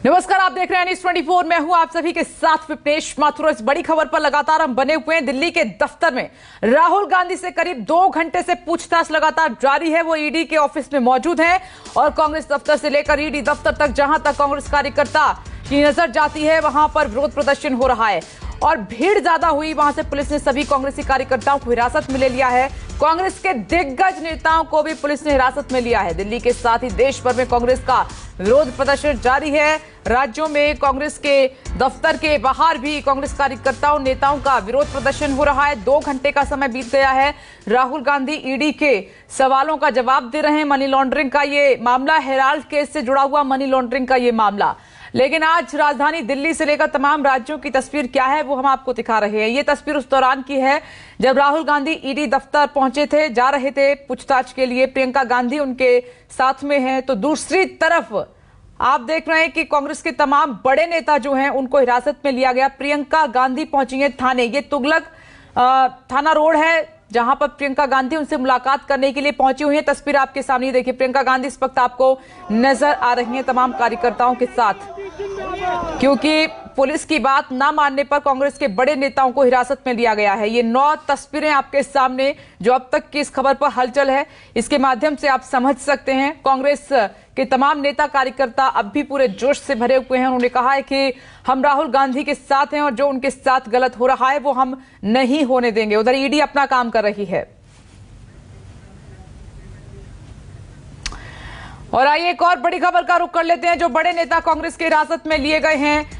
नमस्कार, आप देख रहे हैं न्यूज़ 24। मैं हूं आप सभी के साथ विपनेश माथुर। इस बड़ी खबर पर लगातार हम बने हुए हैं। दिल्ली के दफ्तर में राहुल गांधी से करीब 2 घंटे से पूछताछ लगातार जारी है। वो ईडी के ऑफिस में मौजूद हैं और कांग्रेस दफ्तर से लेकर ईडी दफ्तर तक जहां तक कांग्रेस कार्यकर्ता की नजर जाती है वहां पर विरोध प्रदर्शन हो रहा है और भीड़ ज्यादा हुई। वहां से पुलिस ने सभी कांग्रेसी कार्यकर्ताओं को हिरासत में ले लिया है। कांग्रेस के दिग्गज नेताओं को भी पुलिस ने हिरासत में लिया है। दिल्ली के साथ ही देश भर में कांग्रेस का विरोध प्रदर्शन जारी है। राज्यों में कांग्रेस के दफ्तर के बाहर भी कांग्रेस कार्यकर्ताओं नेताओं का विरोध प्रदर्शन हो रहा है। 2 घंटे का समय बीत गया है। राहुल गांधी ईडी के सवालों का जवाब दे रहे हैं। मनी लॉन्ड्रिंग का ये मामला, हेराल्ड केस से जुड़ा हुआ मनी लॉन्ड्रिंग का ये मामला। लेकिन आज राजधानी दिल्ली से लेकर तमाम राज्यों की तस्वीर क्या है वो हम आपको दिखा रहे हैं। ये तस्वीर उस दौरान की है जब राहुल गांधी ईडी दफ्तर पहुंचे थे, जा रहे थे पूछताछ के लिए। प्रियंका गांधी उनके साथ में हैं। तो दूसरी तरफ आप देख रहे हैं कि कांग्रेस के तमाम बड़े नेता जो हैं उनको हिरासत में लिया गया। प्रियंका गांधी पहुंची हैं थाने। ये तुगलक थाना रोड है जहां पर प्रियंका गांधी उनसे मुलाकात करने के लिए पहुंची हुई है। तस्वीर आपके सामने देखिए। प्रियंका गांधी इस वक्त आपको नजर आ रही हैं तमाम कार्यकर्ताओं के साथ, क्योंकि पुलिस की बात ना मानने पर कांग्रेस के बड़े नेताओं को हिरासत में लिया गया है। ये 9 तस्वीरें आपके सामने जो अब तक की इस खबर पर हलचल है, इसके माध्यम से आप समझ सकते हैं कांग्रेस के तमाम नेता कार्यकर्ता अब भी पूरे जोश से भरे हुए हैं। उन्होंने कहा है कि हम राहुल गांधी के साथ हैं और जो उनके साथ गलत हो रहा है वो हम नहीं होने देंगे। उधर ईडी अपना काम कर रही है। और आइए एक और बड़ी खबर का रुख कर लेते हैं। जो बड़े नेता कांग्रेस के हिरासत में लिए गए हैं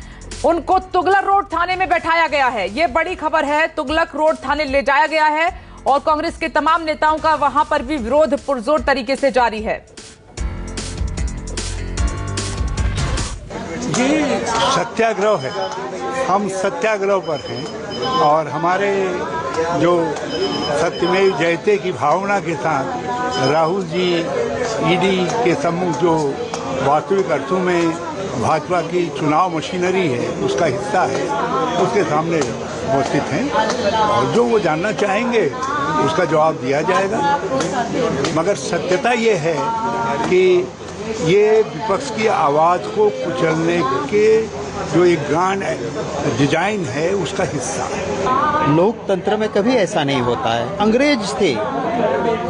उनको तुगलक रोड थाने में बैठाया गया है। यह बड़ी खबर है। तुगलक रोड थाने ले जाया गया है और कांग्रेस के तमाम नेताओं का वहां पर भी विरोध पुरजोर तरीके से जारी है। ये सत्याग्रह है, हम सत्याग्रह पर हैं और हमारे जो सत्यमेव जयते की भावना के साथ राहुल जी ईडी के सम्मुख जो वास्तविक अर्थों में भाजपा की चुनाव मशीनरी है उसका हिस्सा है, उसके सामने उपस्थित हैं और जो वो जानना चाहेंगे उसका जवाब दिया जाएगा। मगर सत्यता ये है कि ये विपक्ष की आवाज़ को कुचलने के जो एक ग्रांड डिजाइन है उसका हिस्सा है। लोकतंत्र में कभी ऐसा नहीं होता है। अंग्रेज थे,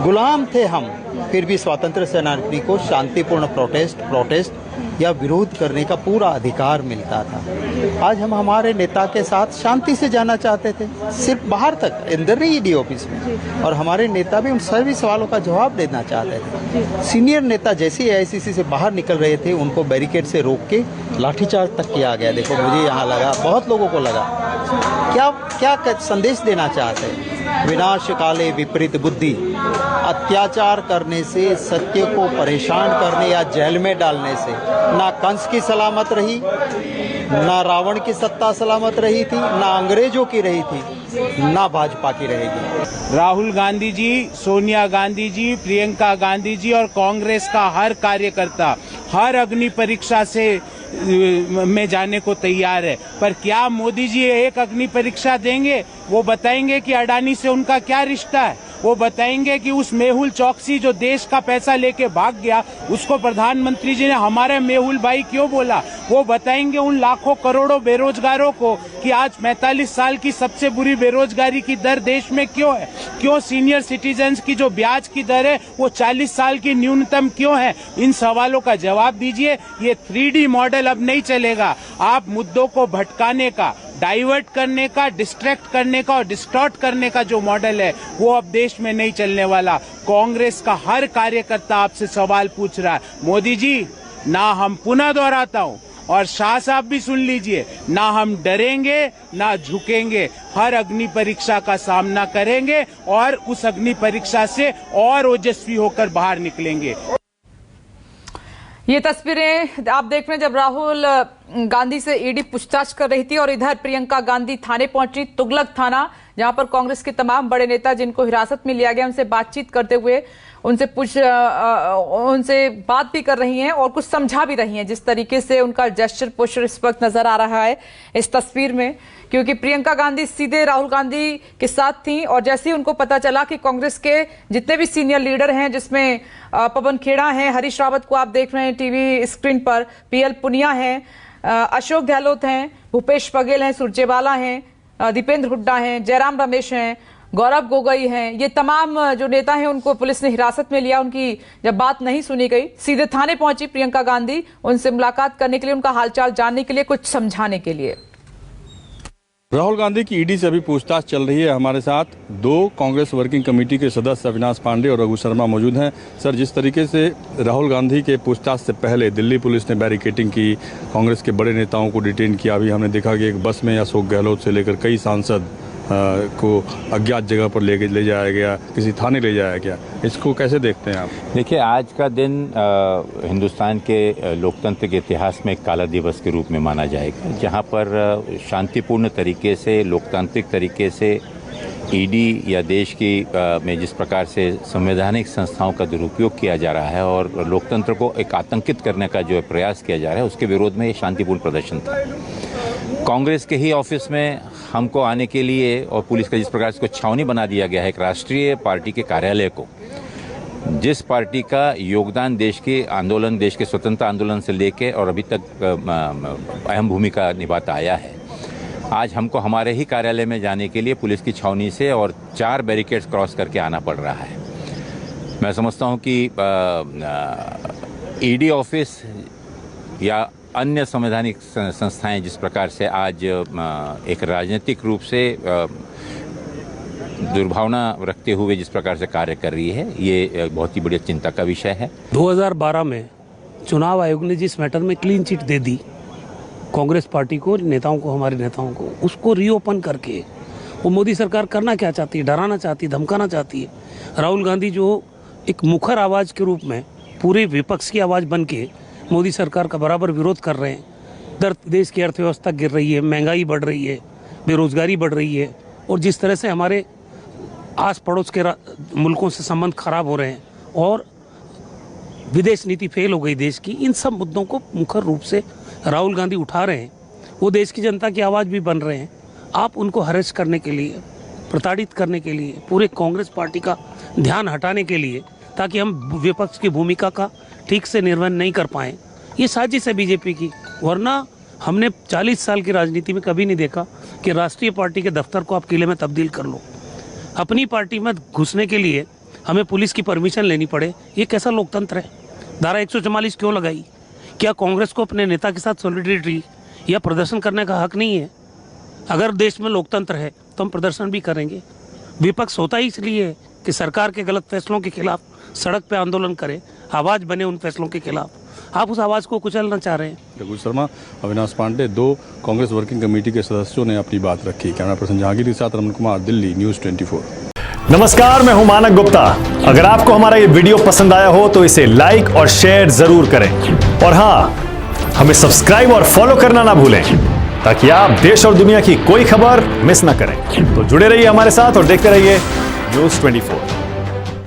गुलाम थे हम, फिर भी स्वतंत्र सेनानी को शांतिपूर्ण प्रोटेस्ट या विरोध करने का पूरा अधिकार मिलता था। आज हम हमारे नेता के साथ शांति से जाना चाहते थे, सिर्फ बाहर तक, अंदर नहीं ईडी ऑफिस में, और हमारे नेता भी उन सभी सवालों का जवाब देना चाहते थे। सीनियर नेता जैसे ही AICC से बाहर निकल रहे थे उनको बैरिकेड से रोक के लाठीचार्ज तक किया गया। देखो, मुझे यहाँ लगा, बहुत लोगों को लगा। क्या संदेश देना चाहते हैं? विनाश काले विपरीत बुद्धि, अत्याचार करने से, सत्य को परेशान करने या जेल में डालने से ना कंस की सलामत रही, ना रावण की सत्ता सलामत रही थी, ना अंग्रेजों की रही थी, ना भाजपा की रहेगी। राहुल गांधी जी, सोनिया गांधी जी, प्रियंका गांधी जी और कांग्रेस का हर कार्यकर्ता हर अग्नि परीक्षा से में जाने को तैयार है। पर क्या मोदी जी एक अग्नि परीक्षा देंगे? वो बताएंगे कि अडानी से उनका क्या रिश्ता है। वो बताएंगे कि उस मेहुल चौकसी जो देश का पैसा लेके भाग गया उसको प्रधानमंत्री जी ने हमारे मेहुल भाई क्यों बोला। वो बताएंगे उन लाखों करोड़ों बेरोजगारों को कि आज 45 साल की सबसे बुरी बेरोजगारी की दर देश में क्यों है। क्यों सीनियर सिटीजन्स की जो ब्याज की दर है वो 40 साल की न्यूनतम क्यों है। इन सवालों का जवाब दीजिए। ये 3D मॉडल अब नहीं चलेगा। आप मुद्दों को भटकाने का, डाइवर्ट करने का, डिस्ट्रैक्ट करने का और डिस्टॉर्ट करने का जो मॉडल है वो अब देश में नहीं चलने वाला। कांग्रेस का हर कार्यकर्ता आपसे सवाल पूछ रहा है। मोदी जी, ना हम, पुनः दोहराता हूं और शाह साहब भी सुन लीजिए, ना हम डरेंगे ना झुकेंगे। हर अग्नि परीक्षा का सामना करेंगे और उस अग्नि परीक्षा से और ओजस्वी होकर बाहर निकलेंगे। ये तस्वीरें आप देख रहे हैं जब राहुल गांधी से ईडी पूछताछ कर रही थी और इधर प्रियंका गांधी थाने पहुंची, तुगलक थाना, जहां पर कांग्रेस के तमाम बड़े नेता जिनको हिरासत में लिया गया उनसे बातचीत करते हुए उनसे बात भी कर रही हैं और कुछ समझा भी रही हैं। जिस तरीके से उनका जेस्चर पोस्चर इस वक्त नजर आ रहा है इस तस्वीर में, क्योंकि प्रियंका गांधी सीधे राहुल गांधी के साथ थी और जैसे ही उनको पता चला कि कांग्रेस के जितने भी सीनियर लीडर हैं, जिसमें पवन खेड़ा हैं, हरीश रावत को आप देख रहे हैं टीवी स्क्रीन पर, पीएल पुनिया हैं, अशोक गहलोत हैं, भूपेश बघेल हैं, सुरजेवाला हैं, दीपेंद्र हुड्डा हैं, जयराम रमेश हैं, गौरव गोगोई हैं, ये तमाम जो नेता हैं उनको पुलिस ने हिरासत में लिया। उनकी जब बात नहीं सुनी गई, सीधे थाने पहुंची प्रियंका गांधी उनसे मुलाकात करने के लिए, उनका हालचाल जानने के लिए, कुछ समझाने के लिए। राहुल गांधी की ईडी से अभी पूछताछ चल रही है। हमारे साथ दो कांग्रेस वर्किंग कमेटी के सदस्य अविनाश पांडे और रघु शर्मा मौजूद हैं। सर, जिस तरीके से राहुल गांधी के पूछताछ से पहले दिल्ली पुलिस ने बैरिकेडिंग की, कांग्रेस के बड़े नेताओं को डिटेन किया, अभी हमने देखा कि एक बस में अशोक गहलोत से लेकर कई सांसद को अज्ञात जगह पर ले जाया गया, किसी थाने ले जाया गया, इसको कैसे देखते हैं आप? देखिए, आज का दिन हिंदुस्तान के लोकतंत्र के इतिहास में एक काला दिवस के रूप में माना जाएगा, जहां पर शांतिपूर्ण तरीके से, लोकतांत्रिक तरीके से ईडी या देश की में जिस प्रकार से संवैधानिक संस्थाओं का दुरुपयोग किया जा रहा है और लोकतंत्र को एक आतंकित करने का जो प्रयास किया जा रहा है, उसके विरोध में ये शांतिपूर्ण प्रदर्शन था। कांग्रेस के ही ऑफिस में हमको आने के लिए और पुलिस का जिस प्रकार से छावनी बना दिया गया है एक राष्ट्रीय पार्टी के कार्यालय को, जिस पार्टी का योगदान देश के आंदोलन, देश के स्वतंत्रता आंदोलन से लेके और अभी तक अहम भूमिका निभाता आया है, आज हमको हमारे ही कार्यालय में जाने के लिए पुलिस की छावनी से और 4 बैरिकेड्स क्रॉस करके आना पड़ रहा है। मैं समझता हूं कि ईडी ऑफिस या अन्य संवैधानिक संस्थाएं जिस प्रकार से आज एक राजनीतिक रूप से दुर्भावना रखते हुए जिस प्रकार से कार्य कर रही है, ये बहुत ही बड़ी चिंता का विषय है। 2012 में चुनाव आयोग ने जिस मैटर में क्लीन चिट दे दी कांग्रेस पार्टी को, नेताओं को, हमारे नेताओं को, उसको रीओपन करके वो मोदी सरकार करना क्या चाहती है? डराना चाहती है, धमकाना चाहती है। राहुल गांधी जो एक मुखर आवाज़ के रूप में पूरे विपक्ष की आवाज़ बन के मोदी सरकार का बराबर विरोध कर रहे हैं। देश की अर्थव्यवस्था गिर रही है, महंगाई बढ़ रही है, बेरोजगारी बढ़ रही है और जिस तरह से हमारे आस पड़ोस के मुल्कों से संबंध खराब हो रहे हैं और विदेश नीति फेल हो गई देश की, इन सब मुद्दों को मुखर रूप से राहुल गांधी उठा रहे हैं। वो देश की जनता की आवाज़ भी बन रहे हैं। आप उनको हरेस करने के लिए, प्रताड़ित करने के लिए, पूरे कांग्रेस पार्टी का ध्यान हटाने के लिए, ताकि हम विपक्ष की भूमिका का ठीक से निर्वहन नहीं कर पाएं, ये साजिश है बीजेपी की। वरना हमने 40 साल की राजनीति में कभी नहीं देखा कि राष्ट्रीय पार्टी के दफ्तर को आप किले में तब्दील कर लो। अपनी पार्टी में घुसने के लिए हमें पुलिस की परमिशन लेनी पड़े, ये कैसा लोकतंत्र है? धारा 144 क्यों लगाई? क्या कांग्रेस को अपने नेता के साथ सॉलिडेरिटी या प्रदर्शन करने का हक नहीं है? अगर देश में लोकतंत्र है तो हम प्रदर्शन भी करेंगे। विपक्ष होता ही इसलिए है कि सरकार के गलत फैसलों के खिलाफ सड़क पे आंदोलन करे, आवाज बने उन फैसलों के खिलाफ। आप उस आवाज को कुचलना चाह रहे हैं। रघु शर्मा, अविनाश पांडे, दो कांग्रेस वर्किंग कमेटी के सदस्यों ने अपनी बात रखी। कैमरा पर्सन जहांगीर के साथ रमन कुमार, दिल्ली, न्यूज़ 24। नमस्कार, मैं हूं मानक गुप्ता। अगर आपको हमारा ये वीडियो पसंद आया हो तो इसे लाइक और शेयर जरूर करें और हाँ, हमें सब्सक्राइब और फॉलो करना ना भूलें ताकि आप देश और दुनिया की कोई खबर मिस ना करें। तो जुड़े रहिए हमारे साथ और देखते रहिए न्यूज़ 24।